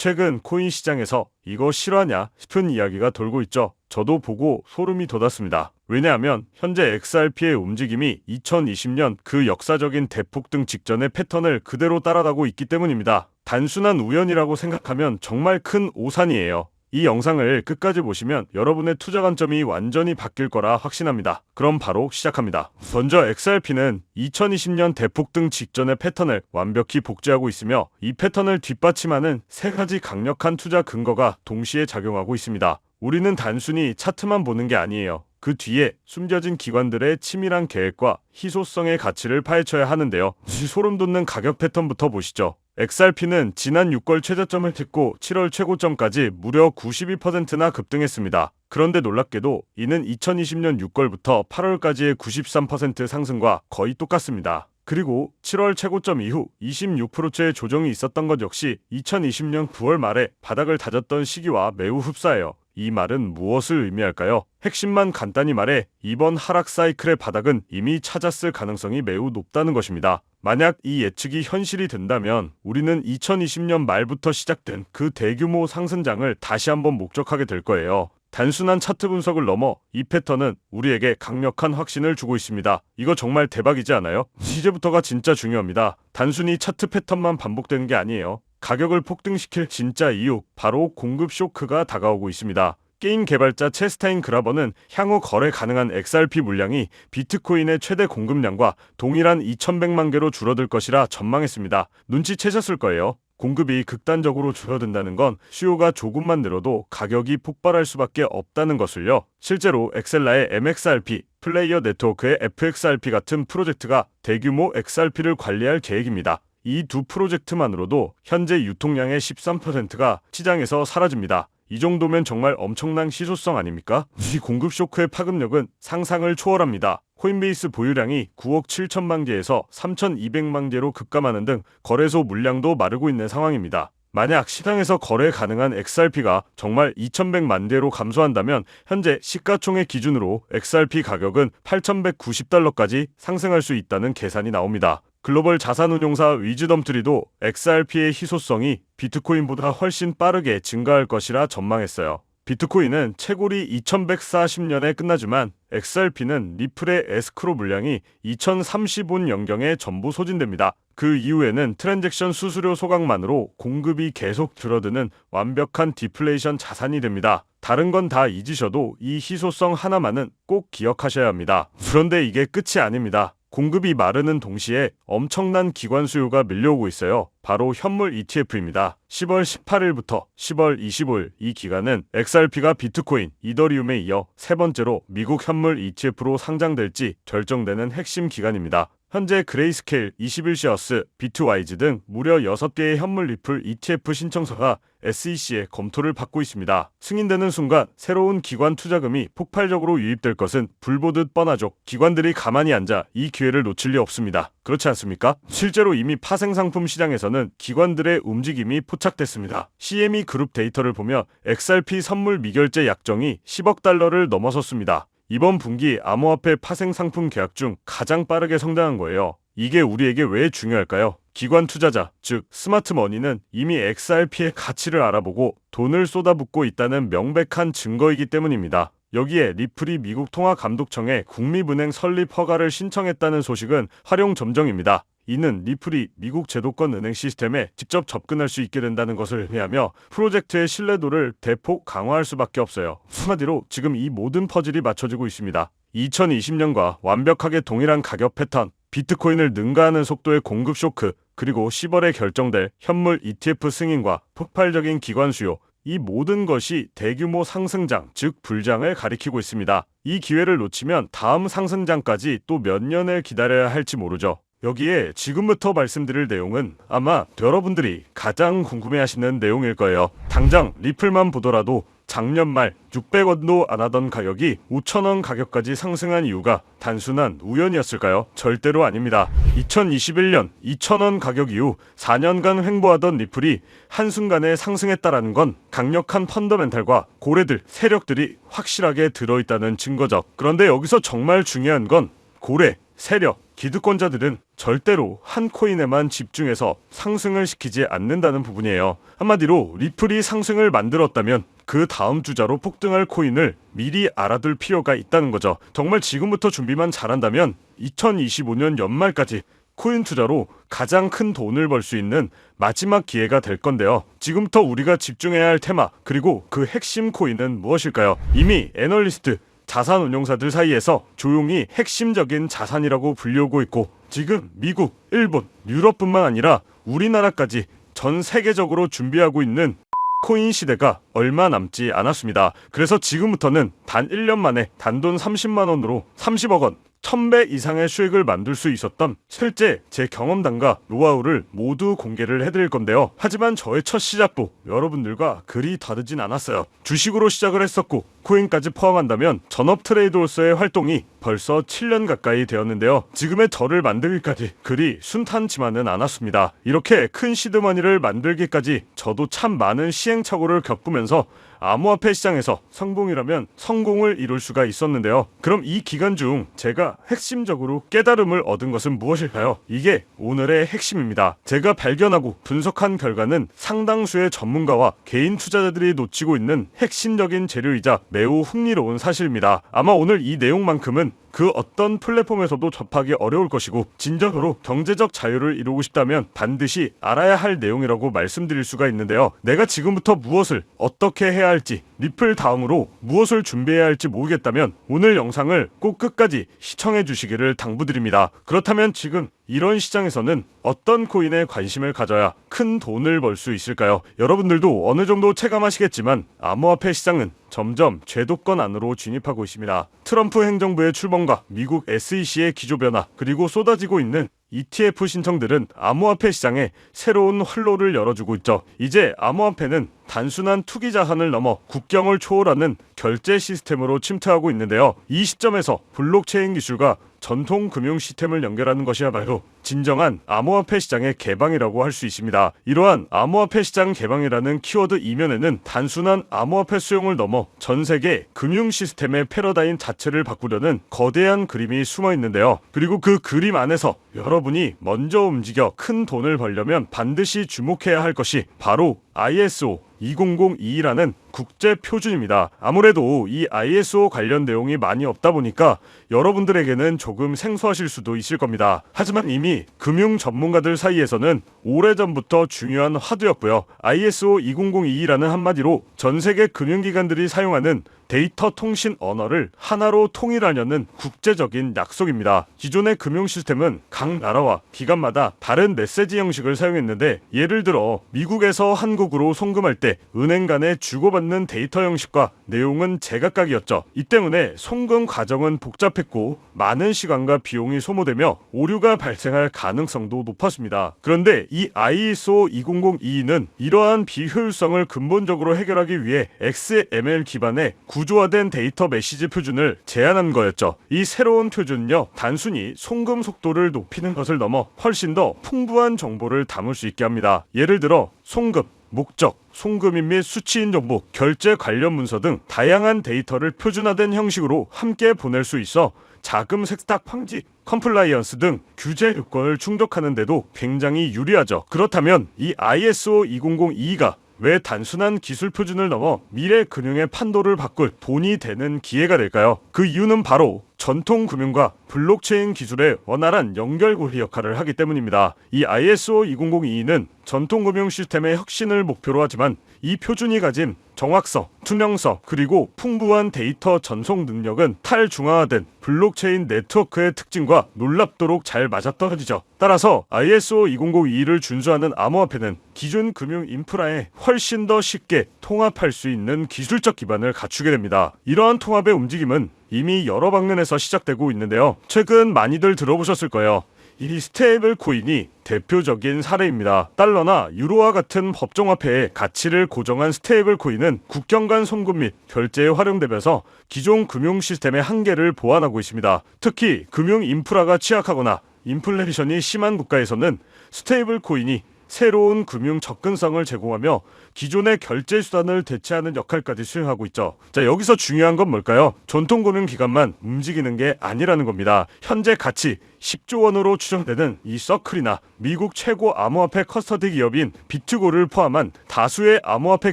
최근 코인 시장에서 이거 실화냐 싶은 이야기가 돌고 있죠. 저도 보고 소름이 돋았습니다. 왜냐하면 현재 XRP의 움직임이 2020년 그 역사적인 대폭등 직전의 패턴을 그대로 따라가고 있기 때문입니다. 단순한 우연이라고 생각하면 정말 큰 오산이에요. 이 영상을 끝까지 보시면 여러분의 투자 관점이 완전히 바뀔 거라 확신합니다. 그럼 바로 시작합니다. 먼저 XRP는 2020년 대폭등 직전의 패턴을 완벽히 복제하고 있으며 이 패턴을 뒷받침하는 세 가지 강력한 투자 근거가 동시에 작용하고 있습니다. 우리는 단순히 차트만 보는 게 아니에요. 그 뒤에 숨겨진 기관들의 치밀한 계획과 희소성의 가치를 파헤쳐야 하는데요. 소름 돋는 가격 패턴부터 보시죠. XRP는 지난 6월 최저점을 찍고 7월 최고점까지 무려 92%나 급등했습니다. 그런데 놀랍게도 이는 2020년 6월부터 8월까지의 93% 상승과 거의 똑같습니다. 그리고 7월 최고점 이후 26%의 조정이 있었던 것 역시 2020년 9월 말에 바닥을 다졌던 시기와 매우 흡사해요. 이 말은 무엇을 의미할까요? 핵심만 간단히 말해 이번 하락 사이클의 바닥은 이미 찾았을 가능성이 매우 높다는 것입니다. 만약 이 예측이 현실이 된다면 우리는 2020년 말부터 시작된 그 대규모 상승장을 다시 한번 목격하게 될 거예요. 단순한 차트 분석을 넘어 이 패턴은 우리에게 강력한 확신을 주고 있습니다. 이거 정말 대박이지 않아요? 이제부터가 진짜 중요합니다. 단순히 차트 패턴만 반복되는 게 아니에요. 가격을 폭등시킬 진짜 이유, 바로 공급 쇼크가 다가오고 있습니다. 게임 개발자 체스타인 그라버는 향후 거래 가능한 XRP 물량이 비트코인의 최대 공급량과 동일한 2100만 개로 줄어들 것이라 전망했습니다. 눈치채셨을 거예요. 공급이 극단적으로 줄어든다는 건 수요가 조금만 늘어도 가격이 폭발할 수밖에 없다는 것을요. 실제로 엑셀라의 MXRP, 플레이어 네트워크의 FXRP 같은 프로젝트가 대규모 XRP를 관리할 계획입니다. 이 두 프로젝트만으로도 현재 유통량의 13%가 시장에서 사라집니다. 이 정도면 정말 엄청난 희소성 아닙니까? 이 공급 쇼크의 파급력은 상상을 초월합니다. 코인베이스 보유량이 9억 7천만 개에서 3,200만 개로 급감하는 등 거래소 물량도 마르고 있는 상황입니다. 만약 시장에서 거래 가능한 XRP가 정말 2,100만 개로 감소한다면 현재 시가총액 기준으로 XRP 가격은 8,190달러까지 상승할 수 있다는 계산이 나옵니다. 글로벌 자산운용사 위즈덤트리도 XRP의 희소성이 비트코인보다 훨씬 빠르게 증가할 것이라 전망했어요. 비트코인은 채굴이 2140년에 끝나지만 XRP는 리플의 에스크로 물량이 2035년경에 전부 소진됩니다. 그 이후에는 트랜잭션 수수료 소각만으로 공급이 계속 줄어드는 완벽한 디플레이션 자산이 됩니다. 다른 건 다 잊으셔도 이 희소성 하나만은 꼭 기억하셔야 합니다. 그런데 이게 끝이 아닙니다. 공급이 마르는 동시에 엄청난 기관 수요가 밀려오고 있어요. 바로 현물 ETF입니다. 10월 18일부터 10월 25일 이 기간은 XRP가 비트코인, 이더리움에 이어 세 번째로 미국 현물 ETF로 상장될지 결정되는 핵심 기간입니다. 현재 그레이스케일, 21쉐어스, 비트와이즈 등 무려 6개의 현물 리플 ETF 신청서가 SEC의 검토를 받고 있습니다. 승인되는 순간 새로운 기관 투자금이 폭발적으로 유입될 것은 불보듯 뻔하죠. 기관들이 가만히 앉아 이 기회를 놓칠 리 없습니다. 그렇지 않습니까? 실제로 이미 파생상품 시장에서는 기관들의 움직임이 포착됐습니다. CME 그룹 데이터를 보면 XRP 선물 미결제 약정이 10억 달러를 넘어섰습니다. 이번 분기 암호화폐 파생상품 계약 중 가장 빠르게 성장한 거예요. 이게 우리에게 왜 중요할까요? 기관 투자자, 즉 스마트머니는 이미 XRP의 가치를 알아보고 돈을 쏟아붓고 있다는 명백한 증거이기 때문입니다. 여기에 리플이 미국 통화감독청에 국립은행 설립 허가를 신청했다는 소식은 활용점정입니다. 이는 리플이 미국 제도권 은행 시스템에 직접 접근할 수 있게 된다는 것을 의미하며 프로젝트의 신뢰도를 대폭 강화할 수밖에 없어요. 한마디로 지금 이 모든 퍼즐이 맞춰지고 있습니다. 2020년과 완벽하게 동일한 가격 패턴, 비트코인을 능가하는 속도의 공급 쇼크, 그리고 10월에 결정될 현물 ETF 승인과 폭발적인 기관 수요, 이 모든 것이 대규모 상승장, 즉 불장을 가리키고 있습니다. 이 기회를 놓치면 다음 상승장까지 또 몇 년을 기다려야 할지 모르죠. 여기에 지금부터 말씀드릴 내용은 아마 여러분들이 가장 궁금해하시는 내용일 거예요. 당장 리플만 보더라도 작년 말 600원도 안 하던 가격이 5,000원 가격까지 상승한 이유가 단순한 우연이었을까요? 절대로 아닙니다. 2021년 2,000원 가격 이후 4년간 횡보하던 리플이 한순간에 상승했다라는 건 강력한 펀더멘탈과 고래들, 세력들이 확실하게 들어있다는 증거죠. 그런데 여기서 정말 중요한 건 고래, 세력, 기득권자들은 절대로 한 코인에만 집중해서 상승을 시키지 않는다는 부분이에요. 한마디로 리플이 상승을 만들었다면 그 다음 주자로 폭등할 코인을 미리 알아둘 필요가 있다는 거죠. 정말 지금부터 준비만 잘한다면 2025년 연말까지 코인 투자로 가장 큰 돈을 벌 수 있는 마지막 기회가 될 건데요. 지금부터 우리가 집중해야 할 테마, 그리고 그 핵심 코인은 무엇일까요? 이미 애널리스트, 자산 운용사들 사이에서 조용히 핵심적인 자산이라고 불리우고 있고, 지금 미국, 일본, 유럽뿐만 아니라 우리나라까지 전 세계적으로 준비하고 있는 코인 시대가 얼마 남지 않았습니다. 그래서 지금부터는 단 1년 만에 단돈 30만 원으로 30억 원, 1000배 이상의 수익을 만들 수 있었던 실제 제 경험담과 노하우를 모두 공개를 해드릴 건데요. 하지만 저의 첫 시작부 여러분들과 그리 다르진 않았어요. 주식으로 시작을 했었고 코인까지 포함한다면 전업 트레이더로서의 활동이 벌써 7년 가까이 되었는데요. 지금의 저를 만들기까지 그리 순탄치만은 않았습니다. 이렇게 큰 시드머니를 만들기까지 저도 참 많은 시행착오를 겪으면서 암호화폐 시장에서 성공이라면 성공을 이룰 수가 있었는데요. 그럼 이 기간 중 제가 핵심적으로 깨달음을 얻은 것은 무엇일까요? 이게 오늘의 핵심입니다. 제가 발견하고 분석한 결과는 상당수의 전문가와 개인 투자자들이 놓치고 있는 핵심적인 재료이자 매우 흥미로운 사실입니다. 아마 오늘 이 내용만큼은 그 어떤 플랫폼에서도 접하기 어려울 것이고, 진정으로 경제적 자유를 이루고 싶다면 반드시 알아야 할 내용이라고 말씀드릴 수가 있는데요. 내가 지금부터 무엇을 어떻게 해야 할지, 리플 다음으로 무엇을 준비해야 할지 모르겠다면 오늘 영상을 꼭 끝까지 시청해 주시기를 당부드립니다. 그렇다면 지금 이런 시장에서는 어떤 코인에 관심을 가져야 큰 돈을 벌 수 있을까요? 여러분들도 어느 정도 체감하시겠지만 암호화폐 시장은 점점 제도권 안으로 진입하고 있습니다. 트럼프 행정부의 출범과 미국 SEC의 기조 변화, 그리고 쏟아지고 있는 ETF 신청들은 암호화폐 시장에 새로운 활로를 열어주고 있죠. 이제 암호화폐는 단순한 투기 자산을 넘어 국경을 초월하는 결제 시스템으로 침투하고 있는데요. 이 시점에서 블록체인 기술과 전통 금융 시스템을 연결하는 것이야말로 진정한 암호화폐 시장의 개방이라고 할 수 있습니다. 이러한 암호화폐 시장 개방이라는 키워드 이면에는 단순한 암호화폐 수용을 넘어 전 세계 금융 시스템의 패러다임 자체를 바꾸려는 거대한 그림이 숨어 있는데요. 그리고 그 그림 안에서 여러분이 먼저 움직여 큰 돈을 벌려면 반드시 주목해야 할 것이 바로 ISO 20022라는 국제 표준입니다. 아무래도 이 ISO 관련 내용이 많이 없다 보니까 여러분들에게는 조금 생소하실 수도 있을 겁니다. 하지만 이미 금융 전문가들 사이에서는 오래전부터 중요한 화두였고요. ISO 20022라는 한마디로 전 세계 금융기관들이 사용하는 데이터 통신 언어를 하나로 통일하려는 국제적인 약속입니다. 기존의 금융 시스템은 각 나라와 기관마다 다른 메시지 형식을 사용했는데, 예를 들어 미국에서 한국으로 송금할 때 은행 간에 주고받는 데이터 형식과 내용은 제각각이었죠. 이 때문에 송금 과정은 복잡했고 많은 시간과 비용이 소모되며 오류가 발생할 가능성도 높았습니다. 그런데 이 ISO 20022는 이러한 비효율성을 근본적으로 해결하기 위해 XML 기반의 구조화된 데이터 메시지 표준을 제안한 거였죠. 이 새로운 표준은요, 단순히 송금 속도를 높이는 것을 넘어 훨씬 더 풍부한 정보를 담을 수 있게 합니다. 예를 들어 송금, 목적, 송금인 및 수취인 정보, 결제 관련 문서 등 다양한 데이터를 표준화된 형식으로 함께 보낼 수 있어 자금 세탁 방지, 컴플라이언스 등 규제 요건을 충족하는 데도 굉장히 유리하죠. 그렇다면 이 ISO 20022가 왜 단순한 기술 표준을 넘어 미래 금융의 판도를 바꿀 돈이 되는 기회가 될까요? 그 이유는 바로 전통 금융과 블록체인 기술의 원활한 연결고리 역할을 하기 때문입니다. 이 ISO 20022는 전통 금융 시스템의 혁신을 목표로 하지만 이 표준이 가진 정확성, 투명성, 그리고 풍부한 데이터 전송 능력은 탈중앙화된 블록체인 네트워크의 특징과 놀랍도록 잘 맞아떨어지죠. 따라서 ISO 20022를 준수하는 암호화폐는 기존 금융 인프라에 훨씬 더 쉽게 통합할 수 있는 기술적 기반을 갖추게 됩니다. 이러한 통합의 움직임은 이미 여러 방면에서 시작되고 있는데요. 최근 많이들 들어보셨을 거예요. 이 스테이블 코인이 대표적인 사례입니다. 달러나 유로와 같은 법정화폐의 가치를 고정한 스테이블 코인은 국경 간 송금 및 결제에 활용되면서 기존 금융 시스템의 한계를 보완하고 있습니다. 특히 금융 인프라가 취약하거나 인플레이션이 심한 국가에서는 스테이블 코인이 새로운 금융 접근성을 제공하며 기존의 결제 수단을 대체하는 역할까지 수행하고 있죠. 자, 여기서 중요한 건 뭘까요? 전통금융기관만 움직이는 게 아니라는 겁니다. 현재 가치 10조 원으로 추정되는 이 서클이나 미국 최고 암호화폐 커스터디 기업인 비트고를 포함한 다수의 암호화폐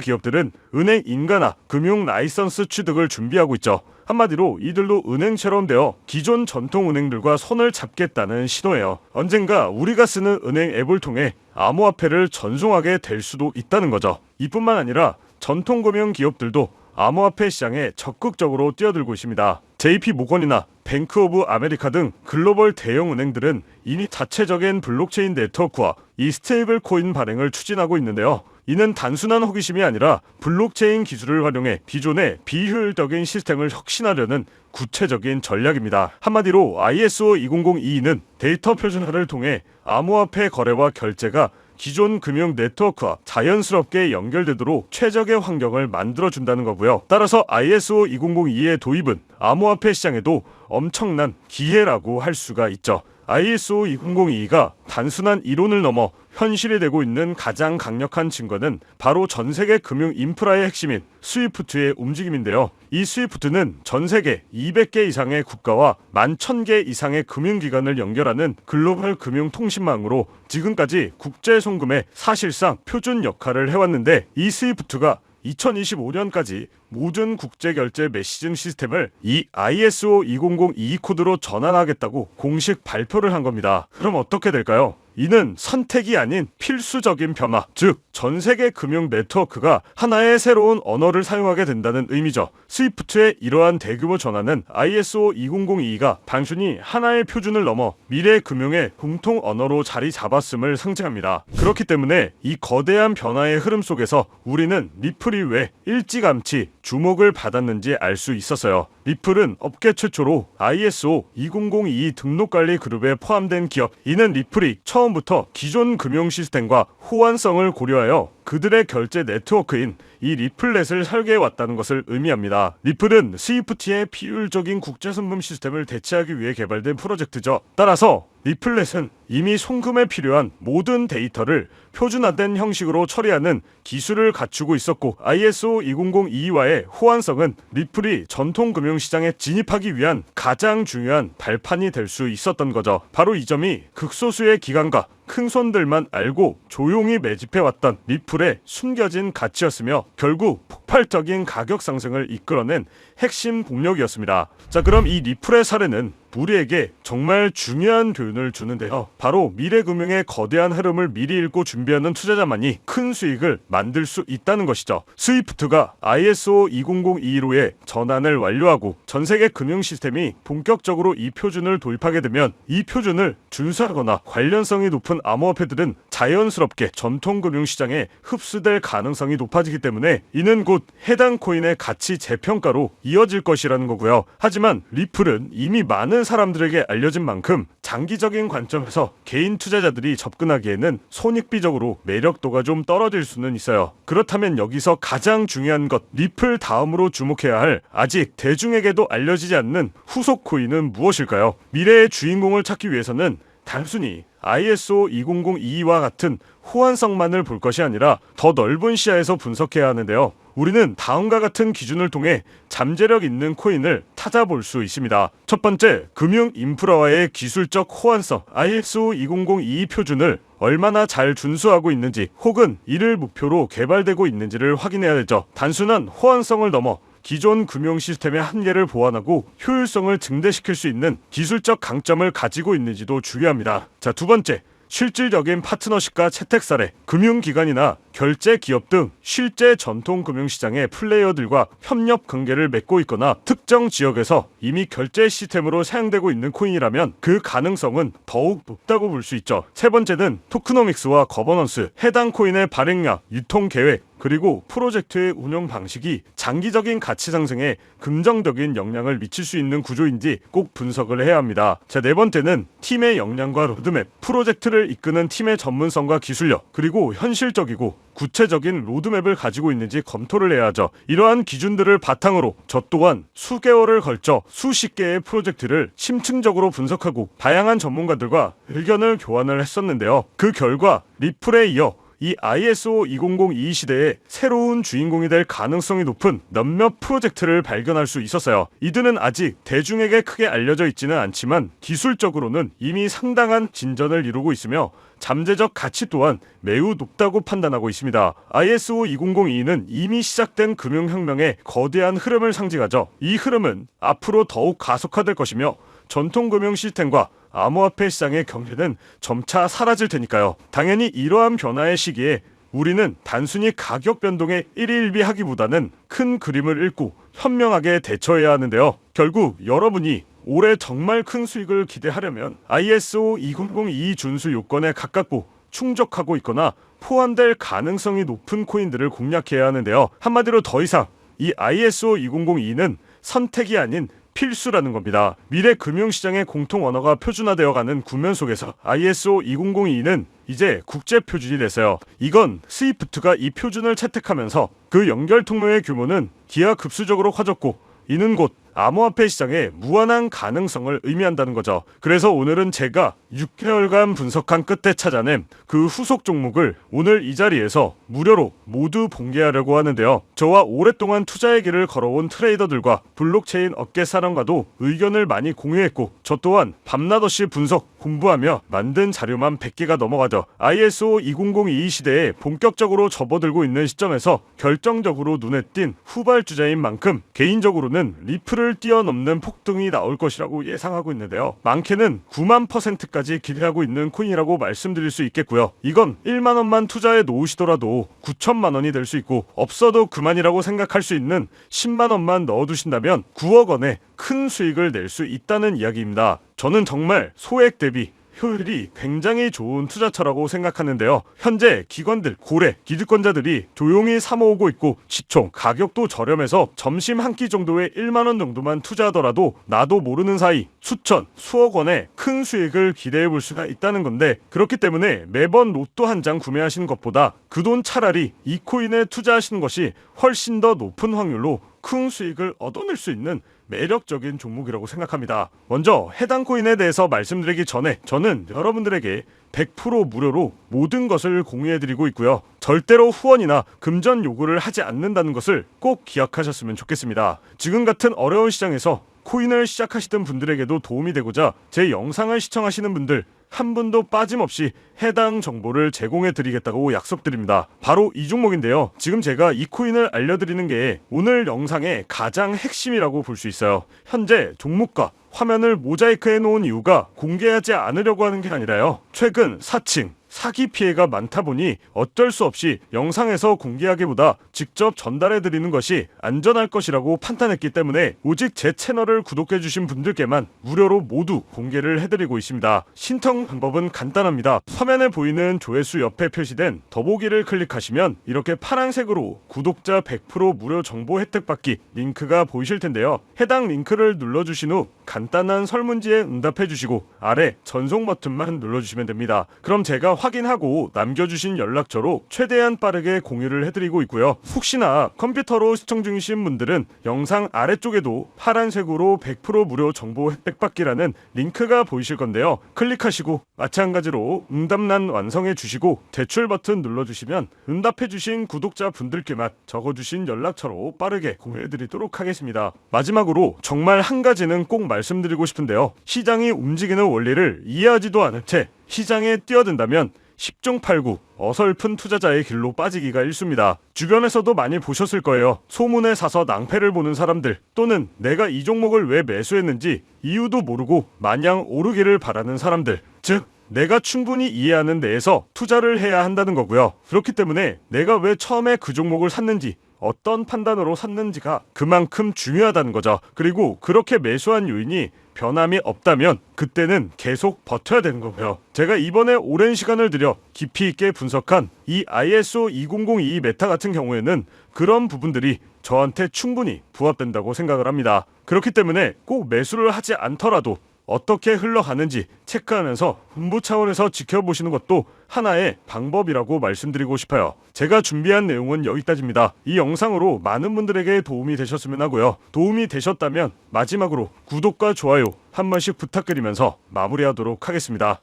기업들은 은행 인가나 금융 라이선스 취득을 준비하고 있죠. 한마디로 이들도 은행처럼 되어 기존 전통은행들과 손을 잡겠다는 신호예요. 언젠가 우리가 쓰는 은행 앱을 통해 암호화폐를 전송하게 될 수도 있다는 거죠. 이뿐만 아니라 전통금융 기업들도 암호화폐 시장에 적극적으로 뛰어들고 있습니다. JP모건이나 뱅크 오브 아메리카 등 글로벌 대형 은행들은 이미 자체적인 블록체인 네트워크와 이 스테이블 코인 발행을 추진하고 있는데요. 이는 단순한 호기심이 아니라 블록체인 기술을 활용해 기존의 비효율적인 시스템을 혁신하려는 구체적인 전략입니다. 한마디로 ISO 20022는 데이터 표준화를 통해 암호화폐 거래와 결제가 기존 금융 네트워크와 자연스럽게 연결되도록 최적의 환경을 만들어준다는 거고요. 따라서 ISO 2002의 도입은 암호화폐 시장에도 엄청난 기회라고 할 수가 있죠. ISO 2002가 단순한 이론을 넘어 현실이 되고 있는 가장 강력한 증거는 바로 전 세계 금융 인프라의 핵심인 스위프트의 움직임인데요. 이 스위프트는 전 세계 200개 이상의 국가와 11,000개 이상의 금융기관을 연결하는 글로벌 금융통신망으로 지금까지 국제송금의 사실상 표준 역할을 해왔는데, 이 스위프트가 2025년까지 모든 국제결제 메시징 시스템을 이 ISO 2002 코드로 전환하겠다고 공식 발표를 한 겁니다. 그럼 어떻게 될까요? 이는 선택이 아닌 필수적인 변화, 즉 전 세계 금융 네트워크가 하나의 새로운 언어를 사용하게 된다는 의미죠. 스위프트의 이러한 대규모 전환은 ISO 2002가 단순히 하나의 표준을 넘어 미래 금융의 공통 언어로 자리 잡았음을 상징합니다. 그렇기 때문에 이 거대한 변화의 흐름 속에서 우리는 리플이 왜 일찌감치 주목을 받았는지 알 수 있었어요. 리플은 업계 최초로 ISO 2002 등록관리 그룹에 포함된 기업. 이는 리플이 처음부터 기존 금융 시스템과 호환성을 고려하여 그들의 결제 네트워크인 이 리플렛을 설계해왔다는 것을 의미합니다. 리플은 스위프트의 비효율적인 국제송금 시스템을 대체하기 위해 개발된 프로젝트죠. 따라서 리플렛은 이미 송금에 필요한 모든 데이터를 표준화된 형식으로 처리하는 기술을 갖추고 있었고, ISO 2002와의 호환성은 리플이 전통 금융시장에 진입하기 위한 가장 중요한 발판이 될 수 있었던 거죠. 바로 이 점이 극소수의 기관과 큰 손들만 알고 조용히 매집해왔던 리플의 숨겨진 가치였으며 결국 폭발적인 가격 상승을 이끌어낸 핵심 동력이었습니다. 자, 그럼 이 리플의 사례는 우리에게 정말 중요한 교훈을 주는데요. 바로 미래금융의 거대한 흐름을 미리 읽고 준비하는 투자자만이 큰 수익을 만들 수 있다는 것이죠. 스위프트가 ISO 2002로의 전환을 완료하고 전 세계 금융 시스템이 본격적으로 이 표준을 도입하게 되면 이 표준을 준수하거나 관련성이 높은 암호화폐들은 자연스럽게 전통 금융 시장에 흡수될 가능성이 높아지기 때문에 이는 곧 해당 코인의 가치 재평가로 이어질 것이라는 거고요. 하지만 리플은 이미 많은 사람들에게 알려진 만큼 장기적인 관점에서 개인 투자자들이 접근하기에는 손익비적으로 매력도가 좀 떨어질 수는 있어요. 그렇다면 여기서 가장 중요한 것, 리플 다음으로 주목해야 할 아직 대중에게도 알려지지 않는 후속 코인은 무엇일까요? 미래의 주인공을 찾기 위해서는 단순히 ISO 2002와 같은 호환성만을 볼 것이 아니라 더 넓은 시야에서 분석해야 하는데요. 우리는 다음과 같은 기준을 통해 잠재력 있는 코인을 찾아볼 수 있습니다. 첫 번째, 금융 인프라와의 기술적 호환성. ISO 2002 표준을 얼마나 잘 준수하고 있는지 혹은 이를 목표로 개발되고 있는지를 확인해야 되죠. 단순한 호환성을 넘어 기존 금융 시스템의 한계를 보완하고 효율성을 증대시킬 수 있는 기술적 강점을 가지고 있는지도 중요합니다. 자, 두 번째, 실질적인 파트너십과 채택 사례. 금융기관이나 결제 기업 등 실제 전통 금융시장의 플레이어들과 협력 관계를 맺고 있거나 특정 지역에서 이미 결제 시스템으로 사용되고 있는 코인이라면 그 가능성은 더욱 높다고 볼 수 있죠. 세 번째는 토크노믹스와 거버넌스. 해당 코인의 발행량, 유통 계획, 그리고 프로젝트의 운영 방식이 장기적인 가치 상승에 긍정적인 영향을 미칠 수 있는 구조인지 꼭 분석을 해야 합니다. 자, 네 번째는 팀의 역량과 로드맵. 프로젝트를 이끄는 팀의 전문성과 기술력, 그리고 현실적이고 구체적인 로드맵을 가지고 있는지 검토를 해야 하죠. 이러한 기준들을 바탕으로 저 또한 수개월을 걸쳐 수십 개의 프로젝트를 심층적으로 분석하고 다양한 전문가들과 의견을 교환을 했었는데요. 그 결과 리플에 이어 이 ISO 2002 시대에 새로운 주인공이 될 가능성이 높은 몇몇 프로젝트를 발견할 수 있었어요. 이들은 아직 대중에게 크게 알려져 있지는 않지만 기술적으로는 이미 상당한 진전을 이루고 있으며 잠재적 가치 또한 매우 높다고 판단하고 있습니다. ISO 2002는 이미 시작된 금융혁명의 거대한 흐름을 상징하죠. 이 흐름은 앞으로 더욱 가속화될 것이며 전통 금융 시스템과 암호화폐 시장의 경계는 점차 사라질 테니까요. 당연히 이러한 변화의 시기에 우리는 단순히 가격 변동에 일희일비하기보다는 큰 그림을 읽고 현명하게 대처해야 하는데요. 결국 여러분이 올해 정말 큰 수익을 기대하려면 ISO 2002 준수 요건에 가깝고 충족하고 있거나 포함될 가능성이 높은 코인들을 공략해야 하는데요. 한마디로 더 이상 이 ISO 2002는 선택이 아닌 필수라는 겁니다. 미래 금융시장의 공통 언어가 표준화되어가는 국면 속에서 ISO 2002는 이제 국제 표준이 됐어요. 이건 스위프트가 이 표준을 채택하면서 그 연결 통로의 규모는 기하급수적으로 커졌고 이는 곧 암호화폐 시장의 무한한 가능성을 의미한다는 거죠. 그래서 오늘은 제가 6개월간 분석한 끝에 찾아낸 그 후속 종목을 오늘 이 자리에서 무료로 모두 공개하려고 하는데요. 저와 오랫동안 투자의 길을 걸어온 트레이더들과 블록체인 업계 사람과도 의견을 많이 공유했고 저 또한 밤낮없이 분석, 공부하며 만든 자료만 100개가 넘어가죠. ISO 2002 시대에 본격적으로 접어들고 있는 시점에서 결정적으로 눈에 띈 후발주자인 만큼 개인적으로는 리플을 뛰어넘는 폭등이 나올 것이라고 예상하고 있는데요. 많게는 9만%까지 기대하고 있는 코인이라고 말씀드릴 수 있겠고요. 이건 1만 원만 투자해 놓으시더라도 9천만 원이 될 수 있고 없어도 그만이라고 생각할 수 있는 10만 원만 넣어두신다면 9억 원의 큰 수익을 낼 수 있다는 이야기입니다. 저는 정말 소액 대비 효율이 굉장히 좋은 투자처라고 생각하는데요. 현재 기관들, 고래, 기득권자들이 조용히 사모으고 있고 시총, 가격도 저렴해서 점심 한 끼 정도에 1만 원 정도만 투자하더라도 나도 모르는 사이 수천, 수억 원의 큰 수익을 기대해 볼 수가 있다는 건데 그렇기 때문에 매번 로또 한 장 구매하시는 것보다 그 돈 차라리 이 코인에 투자하시는 것이 훨씬 더 높은 확률로 큰 수익을 얻어낼 수 있는 매력적인 종목이라고 생각합니다. 먼저 해당 코인에 대해서 말씀드리기 전에 저는 여러분들에게 100% 무료로 모든 것을 공유해드리고 있고요. 절대로 후원이나 금전 요구를 하지 않는다는 것을 꼭 기억하셨으면 좋겠습니다. 지금 같은 어려운 시장에서 코인을 시작하시던 분들에게도 도움이 되고자 제 영상을 시청하시는 분들 한 분도 빠짐없이 해당 정보를 제공해 드리겠다고 약속드립니다. 바로 이 종목인데요. 지금 제가 이 코인을 알려드리는 게 오늘 영상의 가장 핵심이라고 볼 수 있어요. 현재 종목과 화면을 모자이크해 놓은 이유가 공개하지 않으려고 하는 게 아니라요. 최근 사칭, 사기 피해가 많다 보니 어쩔 수 없이 영상에서 공개하기보다 직접 전달해 드리는 것이 안전할 것이라고 판단했기 때문에 오직 제 채널을 구독해 주신 분들께만 무료로 모두 공개를 해드리고 있습니다. 신청 방법은 간단합니다. 화면에 보이는 조회수 옆에 표시된 더보기를 클릭하시면 이렇게 파란색으로 구독자 100% 무료 정보 혜택 받기 링크가 보이실 텐데요. 해당 링크를 눌러주신 후 간단한 설문지에 응답해 주시고 아래 전송 버튼만 눌러주시면 됩니다. 그럼 제가 확인하고 남겨주신 연락처로 최대한 빠르게 공유를 해드리고 있고요. 혹시나 컴퓨터로 시청 중이신 분들은 영상 아래쪽에도 파란색으로 100% 무료 정보 혜택 받기라는 링크가 보이실 건데요. 클릭하시고 마찬가지로 응답란 완성해 주시고 제출 버튼 눌러주시면 응답해 주신 구독자 분들께만 적어주신 연락처로 빠르게 공유해 드리도록 하겠습니다. 마지막으로 정말 한 가지는 꼭 말씀드리고 싶은데요. 시장이 움직이는 원리를 이해하지도 않은 채 시장에 뛰어든다면 10중 8구 어설픈 투자자의 길로 빠지기가 일쑤입니다. 주변에서도 많이 보셨을 거예요. 소문에 사서 낭패를 보는 사람들 또는 내가 이 종목을 왜 매수했는지 이유도 모르고 마냥 오르기를 바라는 사람들, 즉 내가 충분히 이해하는 데에서 투자를 해야 한다는 거고요. 그렇기 때문에 내가 왜 처음에 그 종목을 샀는지 어떤 판단으로 샀는지가 그만큼 중요하다는 거죠. 그리고 그렇게 매수한 요인이 변함이 없다면 그때는 계속 버텨야 되는 거고요. 제가 이번에 오랜 시간을 들여 깊이 있게 분석한 이 ISO 2002 메타 같은 경우에는 그런 부분들이 저한테 충분히 부합된다고 생각을 합니다. 그렇기 때문에 꼭 매수를 하지 않더라도 어떻게 흘러가는지 체크하면서 홍보 차원에서 지켜보시는 것도 하나의 방법이라고 말씀드리고 싶어요. 제가 준비한 내용은 여기까지입니다. 이 영상으로 많은 분들에게 도움이 되셨으면 하고요. 도움이 되셨다면 마지막으로 구독과 좋아요 한 번씩 부탁드리면서 마무리하도록 하겠습니다.